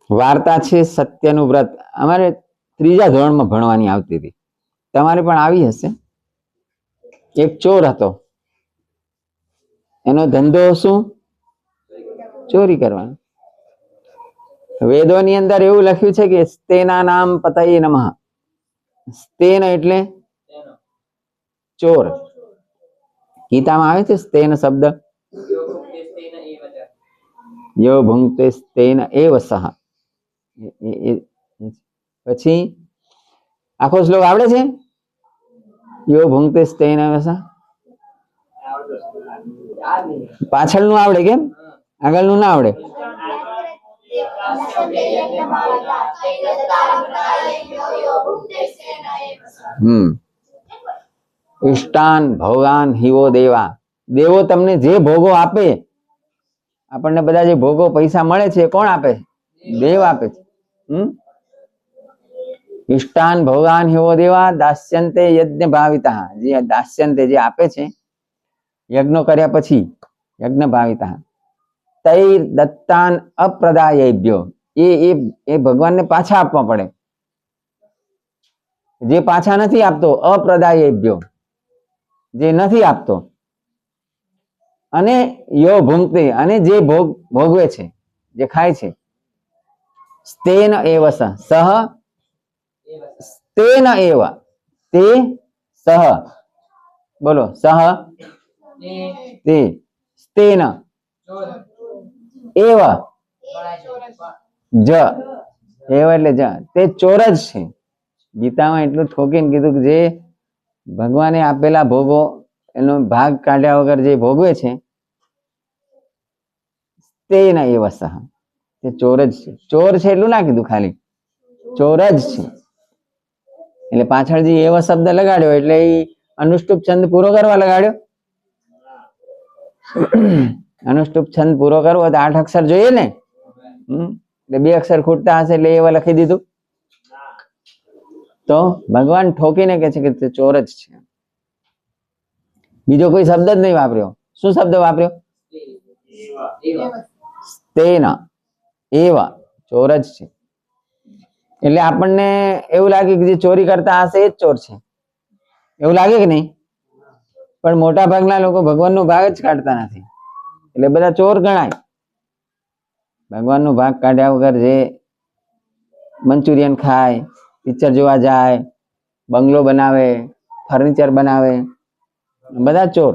વાર્તા છે સત્યનું વ્રત. અમારે 3જા ધોરણમાં ભણવાની આવતી હતી, તમારે પણ આવી હશે. એક ચોર હતો, એનો ધંધો શું? ચોરી કરવાનો. વેદોની અંદર એવું લખ્યું છે કે સ્તેના નામ પતયે નમઃ. સ્તેન એટલે ચોર. ગીતામાં આવે છે સ્તેન શબ્દ. યો ભુંક્તે સ્તેન એવ સહ. પછી આખો શ્લોક આવડે છે? યો ભુંક્તે સ્તેન એવ સહ. પાછળનું આવડે કેમ? આગળનું ના આવડે? ઇષ્ટાન ભોગાન હિવો દેવા. દેવો તમને જે ભોગો આપે, આપણને બધા જે ભોગો પૈસા મળે છે કોણ આપે? દેવ આપે છે. ઇષ્ટાન ભોગાન હિવો દેવા દાસ્યંતે યજ્ઞ ભાવિતા. જે દાસ્યંતે જે આપે છે યજ્ઞ કર્યા પછી, યજ્ઞ ભાવિતા તૈર દત્તાન અપ્રદાયેભ્યો. એ ભગવાનને પાછા આપવા પડે. જે પાછા નથી આપતો, અપ્રદાયેભ્યો, જે નથી આપતો. અને યો ભુંક્તે, અને જે ભોગવે છે, જે ખાય છે, સ્તેન એવ સહ. સ્તેન એવ, તે સહ. બોલો, સહ તે. સ્તેન એવ જ. એવ એટલે જ. તે ચોર જ છે. ગીતામાં એટલું ઠોકીને કીધું કે જે ભગવાને આપેલા ભોગો એનો ભાગ કાઢ્યા વગર જે ભોગવે છે તેન એવ સહ. તે ચોર જ છે. ચોર છે એટલું ના કીધું, ખાલી ચોર જ છે. એટલે પાછળ જે એવો શબ્દ લગાડ્યો એટલે એ અનુષ્ટુપ છંદ પૂરો કરવા લગાડ્યો. અનુષ્ટુપ છંદ પૂરો કરવો તો 8 અક્ષર જોઈએ ને. એટલે 2 અક્ષર ખૂટતા હશે એટલે એવા લખી દીધું. તો ભગવાન ઠોકીને કે છે કે તે ચોર જ છે. બીજો કોઈ શબ્દ જ નહીં વાપર્યો. શું શબ્દ વાપર્યો? તેના એવા. ચોર જ છે. એટલે આપણને એવું લાગે કે જે ચોરી કરતા હશે એ જ ચોર છે, એવું લાગે કે નહીં? પણ મોટા ભાગના લોકો ભગવાનનો ભાગ જ કાઢતા નથી, એટલે બધા ચોર ગણાય. ભગવાનનો ભાગ કાઢ્યા વગર જે મંચુરિયન ખાય, પિક્ચર જોવા જાય, બંગલો બનાવે, ફર્નિચર બનાવે, બધા ચોર.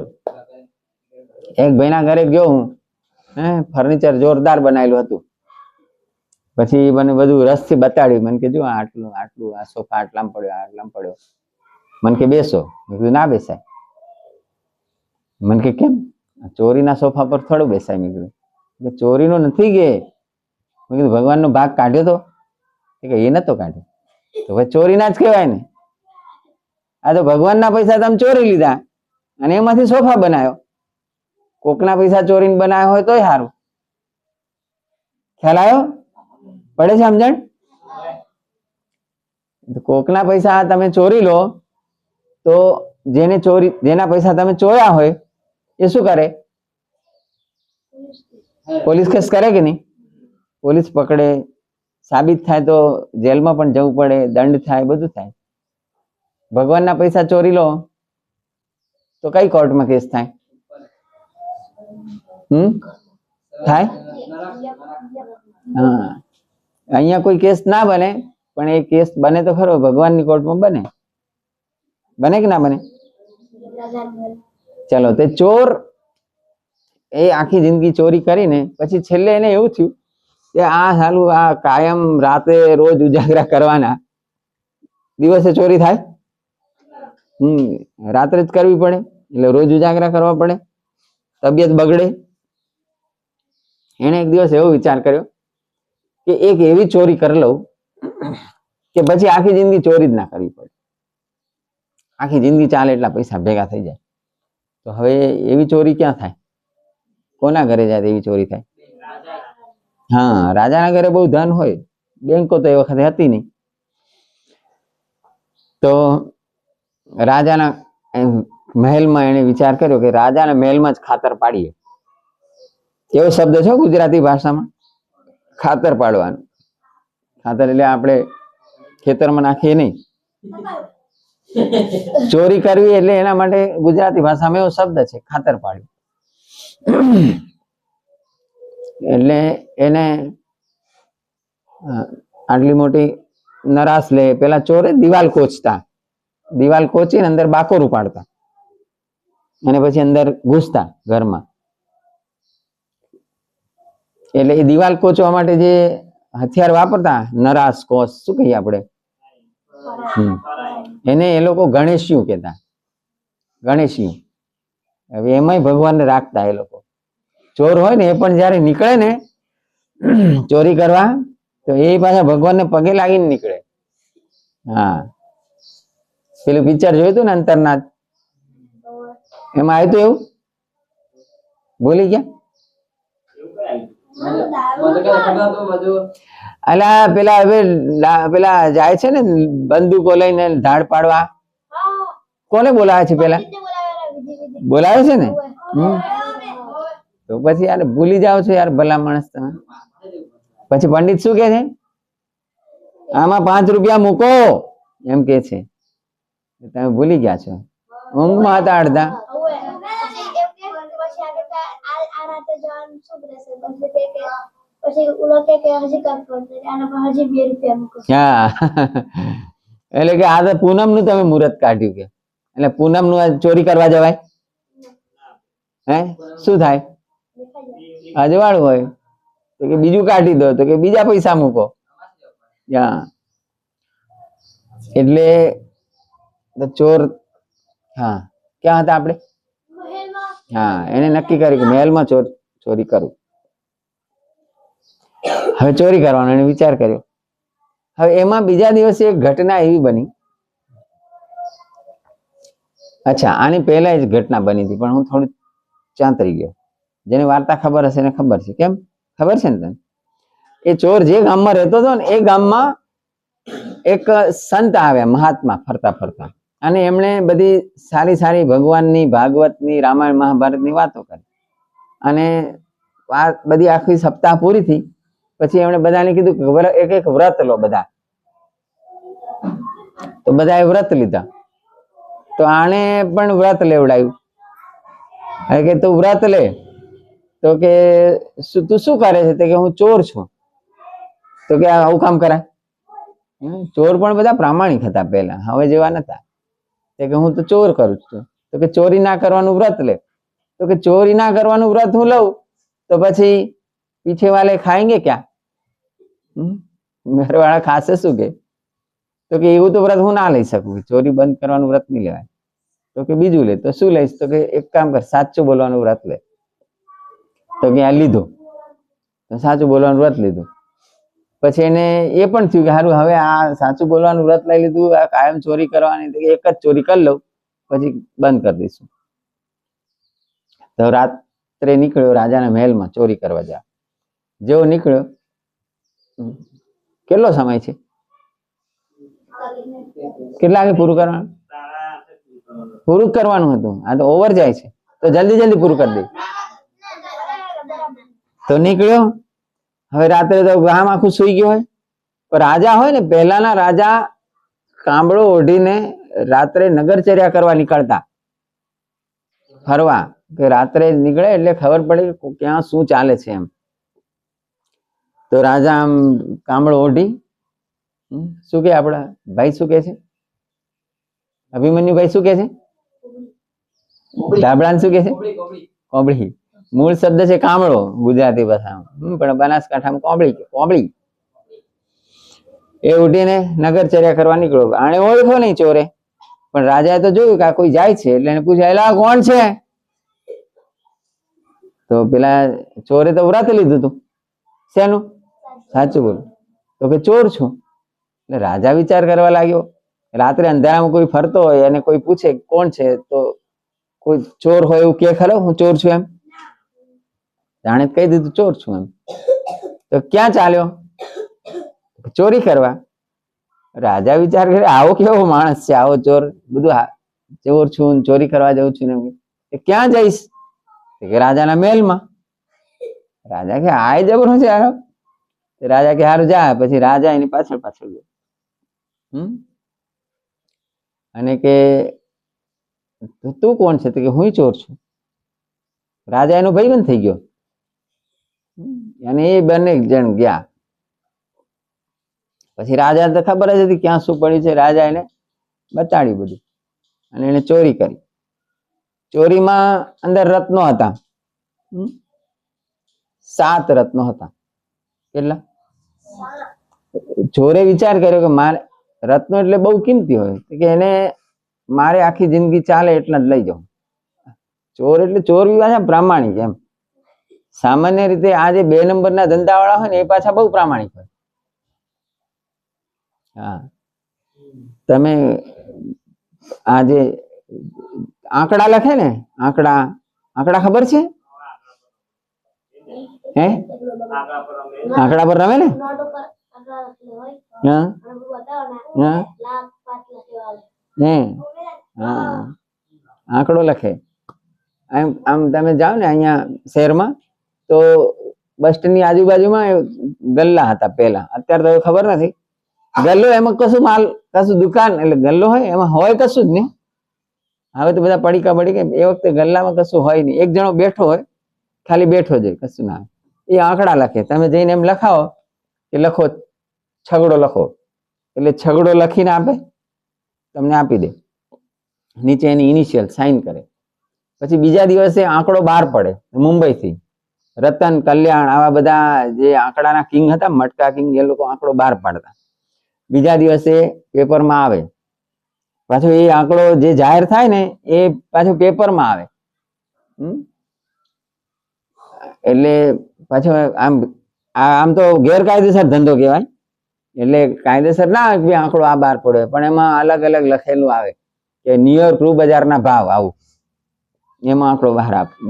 એક ભાઈના ઘરે ગયો હું, ફર્નિચર જોરદાર બનાવેલું હતું. પછી મને બધું રસથી બતાડ્યું. મને કે જો આટલું આટલું, આ સોફા આટલામાં પડ્યો, આટલામાં પડ્યો. મને કે બેસો. મેં કીધું ના બેસાય. મને કે કેમ? ચોરીના સોફા પર થોડું બેસાય. મેં કીધું ચોરીનો નથી કે. મેં કીધું ભગવાનનો ભાગ કાઢ્યો તો? કે એ નતો કાઢ્યો. તો ભાઈ ચોરીના જ કહેવાય ને. આ તો ભગવાનના પૈસા તમે ચોરી લીધા અને એમાંથી સોફા બનાવ્યો. કોકના પૈસા ચોરીને બનાવ્યો હોય તોય સારું. ખ્યાલ આવ્યો? પડે છે સમજણ? કોકના પૈસા તમે ચોરી લો તો જેના પૈસા તમે ચોર્યા હોય એ શું કરે? પોલીસ કેસ કરે કે નહીં? પોલીસ પકડે, સાબિત થાય તો જેલમાં પણ જવું પડે, દંડ થાય, બધું થાય. ભગવાનના પૈસા ચોરી લો તો કઈ કોર્ટમાં કેસ થાય? થાય? હા, અહીંયા કોઈ કેસ ના બને, પણ એ કેસ બને તો ખરો, ભગવાનની કોર્ટમાં બને. બને કે ના બને? ચલો, તે ચોર એ આખી જિંદગી ચોરી કરીને પછી છેલ્લે એને એવું થયું કે આ સાલું આ કાયમ રાતે રોજ ઉજાગરા કરવાના, દિવસે ચોરી થાય? રાત્રે જ કરવી પડે, એટલે રોજ ઉજાગરા કરવા પડે, તબિયત બગડે. એને એક દિવસ એવો વિચાર કર્યો કે એક એવી ચોરી કરી લઉં કે પછી આખી જિંદગી ચોરી જ ના કરવી પડે, આખી જિંદગી ચાલે એટલા પૈસા ભેગા થઈ જાય. તો હવે એવી ચોરી ક્યાં થાય? કોના ઘરે જાય એવી ચોરી થાય? હા, રાજાના ઘરે બહુ ધન હોય, બેંકો તો એ વખતે હતી નહીં. તો રાજાના મહેલમાં એને વિચાર કર્યો કે રાજાના મહેલમાં જ ખાતર પાડીએ. એવો શબ્દ છે ગુજરાતી ભાષામાં, ખાતર પાડવાનું. ખાતર એટલે આપણે ખેતરમાં નાખીએ નહીં. ચોરી કરવી એટલે એના માટે ગુજરાતી ભાષામાં એવો શબ્દ છે ખાતર પાડ્યું. એટલે એને આટલી મોટી નરાશ લે. પેલા ચોરે દિવાલ કોચતા, દિવાલ કોચીને અંદર બાકોરું પાડતા અને પછી અંદર ઘૂસતા ઘરમાં. એટલે એ દિવાલ કોચવા માટે જે હથિયાર વાપરતા, નરાશ, કોસ, શું કહીએ આપણે, એને એ લોકો ગણેશિયું કહેતા. ગણેશિયું. હવે એમાંય ભગવાનને રાખતા એ લોકો. ચોર હોય ને એ પણ જયારે નીકળે ને ચોરી કરવા, તો એ પાછા ભગવાનને પગે લાગીને નીકળે. હા, પેલું પિક્ચર જોયું હતું ને અંતરનાથ, એમાં આવ્યું હતું એવું? બોલી ગયા? અલા પેલા હવે પેલા જાય છે ને બંદૂકો લઈને ધાડ પાડવા, કોને બોલાવે છે? પેલા બોલાવે છે ને. તો પછી યાર ભૂલી જાવ છો યાર, ભલા માણસ તમે. પછી પંડિત શું કે છે? આમાં 5 રૂપિયા મૂકો એમ કે છે. તમે ભૂલી ગયા છો, ઊંઘમાં હતા અડધા. એટલે કે આ તો પૂનમ નું તમે મુહૂર્ત કાઢ્યું કે, એટલે પૂનમ નું ચોરી કરવા જવાય? હે શું થાય? અજવાળું હોય તો કે બીજું કાઢી દો, તો કે બીજા પૈસા મૂકો. એટલે ચોર, હા ક્યાં હતા આપણે? હા, એને નક્કી કર્યું કે મહેલમાં ચોરી કરું. હવે ચોરી કરવાનો એને વિચાર કર્યો. હવે એમાં બીજા દિવસે એક ઘટના એવી બની. અચ્છા, આની પહેલા જ ઘટના બની હતી, પણ હું થોડું ચાંતરી ગયો. જેને વાર્તા ખબર હશે એને ખબર છે. કેમ ખબર છે ને તને? એ ચોર જે ગામમાં રહેતો હતો ને, એ ગામમાં એક સંત આવ્યા, મહાત્મા, ફરતા ફરતા, અને એમણે બધી સારી સારી ભગવાનની, ભાગવતની, રામાયણ મહાભારતની વાતો કરી. અને બધી આખી સપ્તાહ પૂરી થઈ પછી એમણે બધાને કીધું કે એક એક વ્રત લો બધા. તો બધાએ વ્રત લીધા. તો આણે પણ વ્રત લેવડાવ્યું. કે તું વ્રત લે. તો કે તું શું કરે છે? તો કે હું ચોર છું. તો કે આવું કામ કરાય? ચોર પણ બધા પ્રામાણિક હતા પહેલા, હવે જેવા નતા. તો કે હું તો ચોર કરું છું. તો કે ચોરી ના કરવાનું વ્રત લે. તો કે ચોરી ના કરવાનું વ્રત હું લઉં તો પછી પીછે વાલે ખાएंगे क्या? મેરે વાળા ખાશે શું? કે તો કે એવું તો વ્રત હું ના લઈ શકું, ચોરી બંધ કરવાનું વ્રત નહીં લેવાય. તો કે બીજું લે. તો શું લઈશ? તો કે એક કામ કર, સાચું બોલવાનું વ્રત લે. તો કે આ લીધું, તો સાચું બોલવાનું વ્રત લીધું. પછી એને એ પણ થયું કે સારું, હવે આ સાચું બોલવાનું વ્રત લઈ લીધું, આ કાયમ ચોરી કરવાની, એક જ ચોરી કરી લઉં પછી બંધ કરી દઈશું. તો રાત્રે નીકળ્યો રાજાના મહેલમાં ચોરી કરવા જા. જેવો નીકળ્યો, કેટલો સમય છે? કેટલા વાગે પૂરું કરવાનું? પૂરું કરવાનું હતું. આ તો ઓવર જાય છે, તો જલ્દી જલ્દી પૂરું કરી દે. તો નીકળ્યો. હવે રાત્રે તો ગામ આખું સુઈ ગયું હોય. પણ રાજા હોય ને, પહેલાના રાજા કાંબળો ઓઢીને રાત્રે નગરચર્યા કરવા નીકળતા, ફરવા. કે રાત્રે નીકળે એટલે ખબર પડે કે ક્યાં શું ચાલે છે એમ. તો રાજા આમ કાંબળો ઓઢી, શું કે આપડા ભાઈ શું કે છે? અભિમન્યુભાઈ શું કે છે? ધાબળાને શું કે છે? કોબળી. મૂળ શબ્દ છે કામળો ગુજરાતી ભાષામાં, પણ બનાસકાંઠામાં કોબળી કે કોબળી. એ ઉઠીને નગરચર્યા કરવા નીકળ્યો. આને ઓળખ્યો નહીં ચોરે, પણ રાજાએ તો જોયું કે આ કોઈ જાય છે, એટલે એને પૂછ્યા, એલા કોણ છે? તો પેલા ચોરે તો વ્રત લીધું હતું. શેનું? સાચું બોલ. તો કે ચોર છું. એટલે રાજા વિચાર કરવા લાગ્યો. રાત્રે અંધારામાં કોઈ ફરતો હોય અને કોઈ પૂછે કોણ છે, તો કોઈ ચોર હોય એવું કે ખરો હું ચોર છું એમ? જાણે કહી દીધું ચોર છું એમ. તો ક્યાં ચાલ્યો? ચોરી કરવા. રાજા વિચાર કરે આવો કેવો માણસ છે, આવો ચોર, બધું ચોર છું, ચોરી કરવા જઉં છું. ને ક્યાં જઈશ? કે રાજાના મહેલમાં. રાજા કે આ જબરો છે, રાજા કે હારું જા. પછી રાજા એની પાછળ પાછળ ગયો. અને કે તું કોણ છે? તો કે હું ચોર છું. રાજા એનો ભાઈબંધ થઈ ગયો. અને એ બંને જણ ગયા. પછી રાજા તો ખબર જ હતી ક્યાં શું પડ્યું છે. રાજા એને બતાડ્યું બધું અને એને ચોરી કરી. ચોરીમાં અંદર રત્નો હતા. 7 રત્નો હતા. કેટલા? ચોરે વિચાર કર્યો કે મારે રત્નો એટલે બહુ કિંમતી હોય, કે એને મારે આખી જિંદગી ચાલે એટલા જ લઈ જાઉં. ચોર એટલે ચોર બી પાછા પ્રામાણિક. એમ સામાન્ય રીતે આ જે 2 નંબરના ધંધા વાળા હોય ને એ પાછા બહુ પ્રામાણિક હોય. હા, તમે આ જે આંકડા લખે ને, આંકડા ખબર છે? હે, આંકડા પર રમે ને? હા હા, આંકડો લખે. આમ તમે જાઓ ને અહીંયા શહેરમાં તો બસ સ્ટેન્ડ ની આજુબાજુમાં ગલ્લા હતા પેલા. અત્યારે તો ખબર નથી. ગલ્લો એમાં કશું માલ, કશું દુકાન એટલે ગલ્લો હોય એમાં હોય કશું જ નહીં. હવે તો બધા પડીકા. એ વખતે ગલ્લામાં કશું હોય નહીં. એક જણો બેઠો હોય, ખાલી બેઠો જ હોય, કશું ના. એ આંકડા લખે. તમે જઈને એમ લખાવો કે લખો છગડો લખો, એટલે છગડો લખીને આપે, તમને આપી દે. નીચે એની ઇનિશિયલ સાઇન કરે. પછી બીજા દિવસે આંકડો બહાર પડે મુંબઈ થી. રતન, કલ્યાણ આવા બધા જે આંકડાના કિંગ હતા, મટકા કિંગ, એ લોકો આંકડો બહાર પાડતા. બીજા દિવસે પેપરમાં આવે. પાછો એ આંકડો જે જાહેર થાય ને એ પાછો પેપરમાં આવે. એટલે પાછો આમ તો ગેરકાયદેસર ધંધો કહેવાય. એટલે કાયદેસર ના આવે કે આંકડો આ બહાર પડ્યો, પણ એમાં અલગ અલગ લખેલું આવે કે ન્યુયોર્ક રૂ બજારના ભાવ, આવું એમાં આંકડો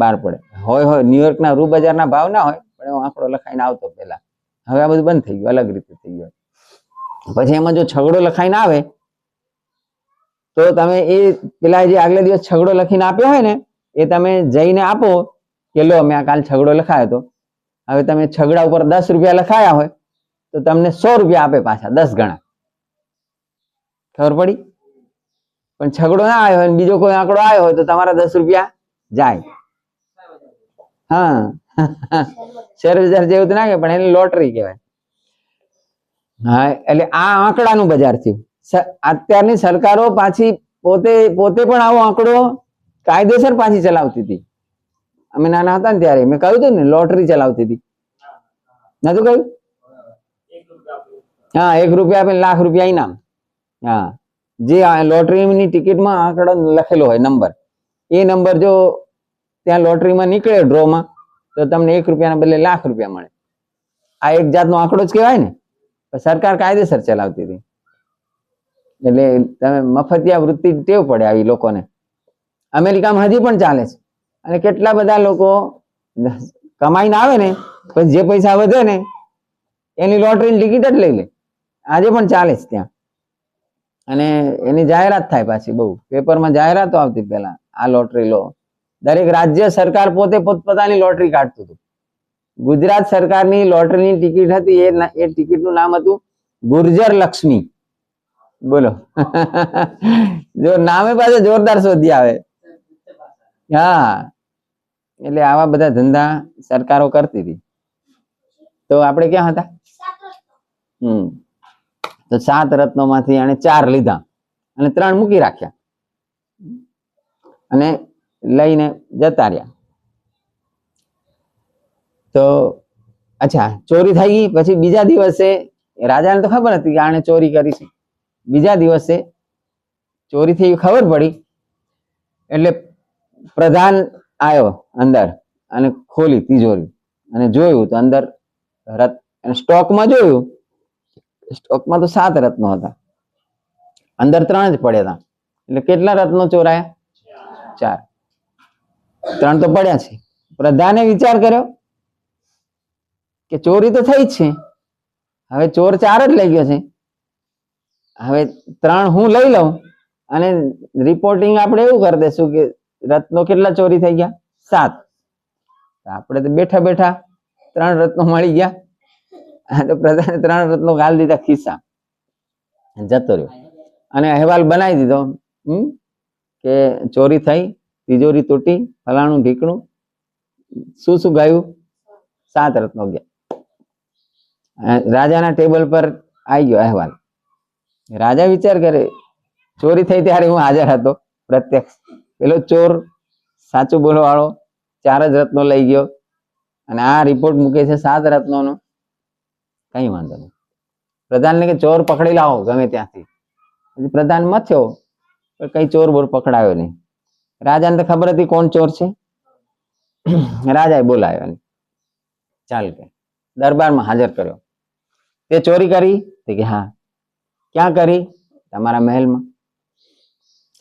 બહાર પડે. હોય ન્યુયોર્કના રૂ બજારના ભાવ ના હોય, પણ એમાં આંકડો લખાઈને આવતો પેલા. હવે આ બધું બંધ થઈ ગયું, અલગ રીતે થઈ ગયું. પછી એમાં જો છગડો લખાઈને આવે તો તમે એ પેલા જે આગલા દિવસ છગડો લખીને આપ્યો હોય ને એ તમે જઈને આપો કે લો મેં આ કાલ છગડો લખાયો હતો. હવે તમે છગડા ઉપર 10 રૂપિયા લખાયા હોય તો તમને 100 રૂપિયા આપે પાછા, 10 ગણા. ખબર પડી? પણ છગડો ના આવ્યો હોય, બીજો કોઈ આંકડો આવ્યો હોય તો તમારા 10 રૂપિયા જાય. હા, શેર બજાર જેવું તો ના કહેવાય, પણ એને લોટરી કહેવાય. હા, એટલે આ આંકડાનું બજાર થયું. અત્યારની સરકારો પાછી પોતે પણ આવો આંકડો કાયદેસર પાછી ચલાવતી હતી. અમે નાના હતા ને ત્યારે મેં કહ્યું હતું ને, લોટરી ચલાવતી હતી. નતું કહ્યું? હા, 1 રૂપિયા આપીને લાખ રૂપિયા ઇનામ. હા, જે લોટરીની ટિકિટમાં આંકડો લખેલો હોય, નંબર, એ નંબર જો ત્યાં લોટરીમાં નીકળે ડ્રોમાં તો તમને 1 રૂપિયાના બદલે લાખ રૂપિયા મળે. આ એક જાતનો આંકડો જ કહેવાય ને. સરકાર કાયદેસર ચલાવતી હતી. એટલે તમે મફતિયા વૃત્તિ ટેવ પડે આવી લોકોને. અમેરિકામાં હજી પણ ચાલે છે. અને કેટલા બધા લોકો કમાઈને આવે ને પછી જે પૈસા વધે ને એની લોટરીની ટિકિટ જ લઈ લે. આજે પણ ચાલે છે ત્યાં. અને એની જાહેરાત થાય પાછી, બહુ પેપરમાં જાહેરાતો આવતી પેલા, આ લોટરી લો. દરેક રાજ્ય સરકાર પોતે પોતપોતાની લોટરી કાઢતું હતું. ગુજરાત સરકારની લોટરીની ટિકિટ હતી, એ ટિકિટનું નામ હતું ગુર્જર લક્ષ્મી. બોલો. જો નામે પાસે જોરદાર શોધી આવે. હા, એટલે આવા બધા ધંધા સરકારો કરતી હતી. તો આપણે ક્યાં હતા? તો 7 રત્નોમાંથી એને 4 લીધા અને 3 મૂકી રાખ્યા અને લઈને જતા રહ્યા. તો અચ્છા, ચોરી થઈ ગઈ. પછી બીજા દિવસે રાજાને તો ખબર હતી કે આણે ચોરી કરી છે. બીજા દિવસે ચોરી થઈ ખબર પડી એટલે પ્રધાન આવ્યો અંદર અને ખોલી તિજોરી અને જોયું તો અંદર સ્ટોકમાં જોયું, સ્ટોકમાં તો 7 રત્નો હતા, અંદર 3 જ પડ્યા હતા. એટલે કેટલા રત્નો ચોરાયા? 4. 3 તો પડ્યા છે. પ્રધાને વિચાર કર્યો કે ચોરી તો થઈ જ છે, હવે ચોર 4 જ લઈ ગયો છે, હવે 3 હું લઈ લઉં અને રિપોર્ટિંગ આપણે એવું કરી દેશું કે રત્નો કેટલા ચોરી થઈ ગયા? 7. આપણે તો બેઠા બેઠા 3 રત્નો મળી ગયા તો પ્રધાને 3 રત્નો ગાળી દીધા ખિસ્સા, જતો રહ્યો અને અહેવાલ બનાવી દીધો કે ચોરી થઈ, તિજોરી તૂટી, ફલાણું ઢીકણું, શું શું ગાયું, 7 રત્નો ગયા. રાજાના ટેબલ પર આવી ગયો અહેવાલ. રાજા વિચાર કરે, ચોરી થઈ ત્યારે હું હાજર હતો પ્રત્યક્ષ, પેલો ચોર સાચું બોલવા વાળો 4 જ રત્નો લઈ ગયો અને આ રિપોર્ટ મૂકે છે 7 રત્નોનો. કઈ વાંધો નહીં, પ્રધાનને કે ચોર પકડી લાવો ગમે ત્યાંથી. પ્રધાન મથ્યો પણ કઈ ચોર બોર પકડાયો નહીં. રાજાને તો ખબર હતી કોણ ચોર છે. રાજાએ બોલાવ્યો, ચાલ કે દરબારમાં હાજર કર્યો. તે ચોરી કરી? તે કે હા. ક્યાં કરી? તમારા મહેલમાં.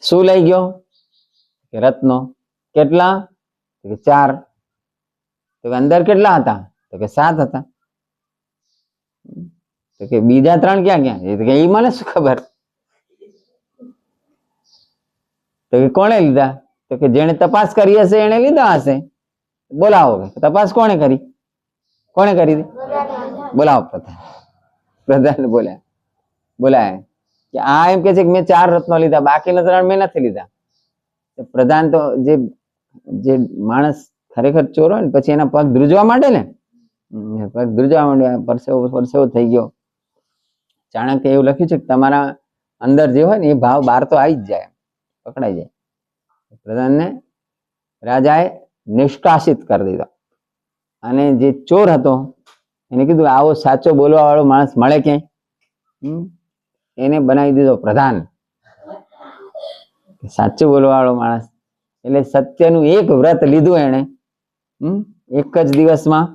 શું લઈ ગયો? કે રત્નો. કેટલા? તો કે 4. તો કે અંદર કેટલા હતા? તો કે 7 હતા. તો કે બીજા 3 ક્યાં ક્યાં? તો કે એ મને શું ખબર. તો કે કોણે લીધા? તો કે જેણે તપાસ કરી હશે એને લીધા હશે. બોલાવો. તપાસ કોણે કરી? કોણે કરી? બોલાવો પ્રધાન. પ્રધાન બોલાય કે આ એમ કે છે કે મેં 4 રત્નો લીધા, બાકીના 3 મેં નથી લીધા. પ્રધાન તો જે માણસ ખરેખર ચોર હોય ને પછી એના પગ ધ્રુજવા માંડે ને, પગ ધ્રુજવા માંડ્યા, પરસેવો થઈ ગયો. ચાણક્ય એવું લખ્યું છે કે તમારા અંદર જે હોય ને એ ભાવ બહાર તો આવી જ જાય, પકડાઈ જાય. પ્રધાનને રાજાએ નિષ્કાસિત કરી દીધો અને જે ચોર હતો એને કીધું આવો સાચો બોલવા વાળો માણસ મળે ક્યાંય, એને બનાવી દીધો પ્રધાન. સાચું બોલવા વાળો માણસ એટલે સત્યનું એક વ્રત લીધું એને, એક જ દિવસમાં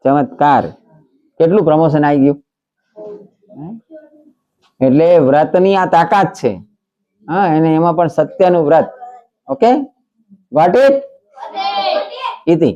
ચમત્કાર. કેટલું પ્રમોશન આવી ગયું. એટલે વ્રતની આ તાકાત છે. હા, એને એમાં પણ સત્યનું વ્રત. Okay, got it? ઇતિ